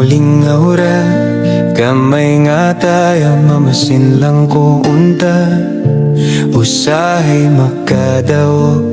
Lingaw ra kamay nga tayo mamasin lang ko unta usahay makadaw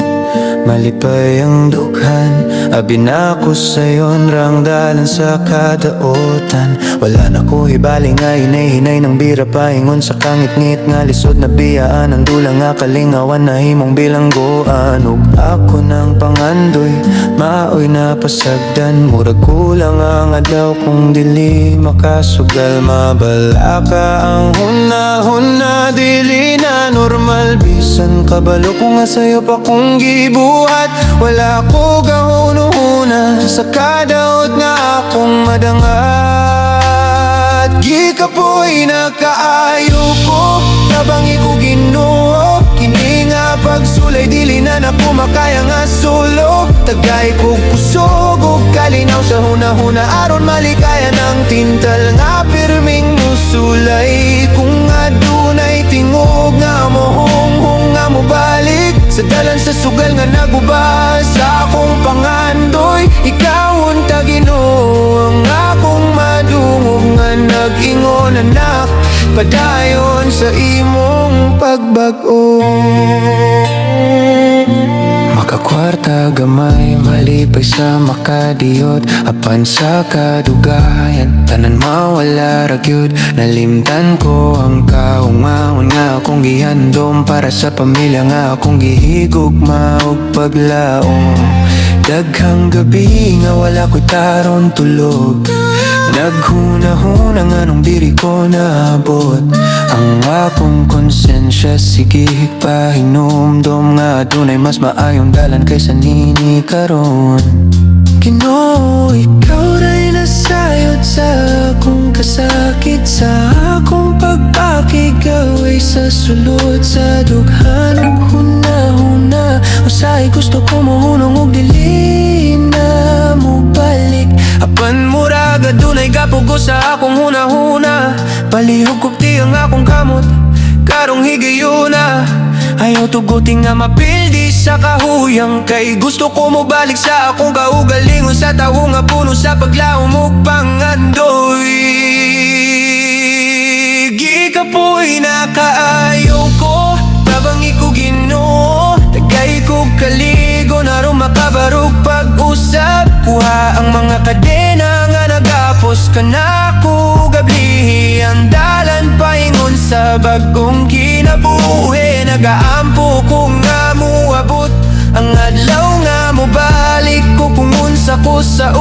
malipay ang dughan abi na ko sayon rang dalan sa kadaotan wala na ko hibaling nga hinay-hinay ng bira paingon sa kangit-ngit nga lisod na biyaan ang dulang nga kalingawan na himong bilanggoan ug ako ng pangandoy maoy na pasagdan murag kulang ang adlaw kung dili makasugal mabala ka ang huna-huna dili na normal bisan kabalo ko nga sayo pa kung gibuhat wala ko gahuna-huna sa kadaot nga akong madangat gikapoy na kaayo ko nabangi ko Ginoo kini nga pagsulay dili na nako makaya nga solo tagay ko kusog ug kalinaw sa huna-huna aron malikaya ng tintal nga pirming musulay kung adunay tingog nga mohong nga mobalik sa dalan sa sugal nga nagubah sa akong pangandoy ikaw unta Ginoo ang akong madungog nga nag-ingon anak padayon sa imong pagbag-o makakwarta gamay malipay sa makadiyot apan sa kadugayan tanan mawala ra gyud nalimtan ko ang kaungaon nga akong gihandom para sa pamilya nga akong gihigugma og paglaom daghang gabi nga wala ko'y taron tulog naghuna-huna nga nung diri ko naabot ang akong konsensya sige pahinumdom nga dunay mas maayong dalan kaysa nini karon Ginoo ikaw ray nasayod sa akong kasakit sa akong pagpakigaway sa sulod sa dughan ug huna-huna usay gusto ko mohunong og dili na mo balik apan murag adunay gapugo sa akong huna-huna palihog kupti ang akong kamot karong higayuna ayaw tuguti nga mapildi sa kahuyang kay gusto ko mo balik sa akong kaugalingon sa tawo nga puno sa paglaom ug pangandoy gikapoy na kaayo ko tabangi ko Ginoo tagay ko kaligo naron makabarog pag-usap kuha ang mga kadena nga nagapos ka na ko gablihi ang dalan paingon sa bagong kinabuhi nagaampo ko nga muabot ang adlaw nga mo balik ko kung unsa ko sa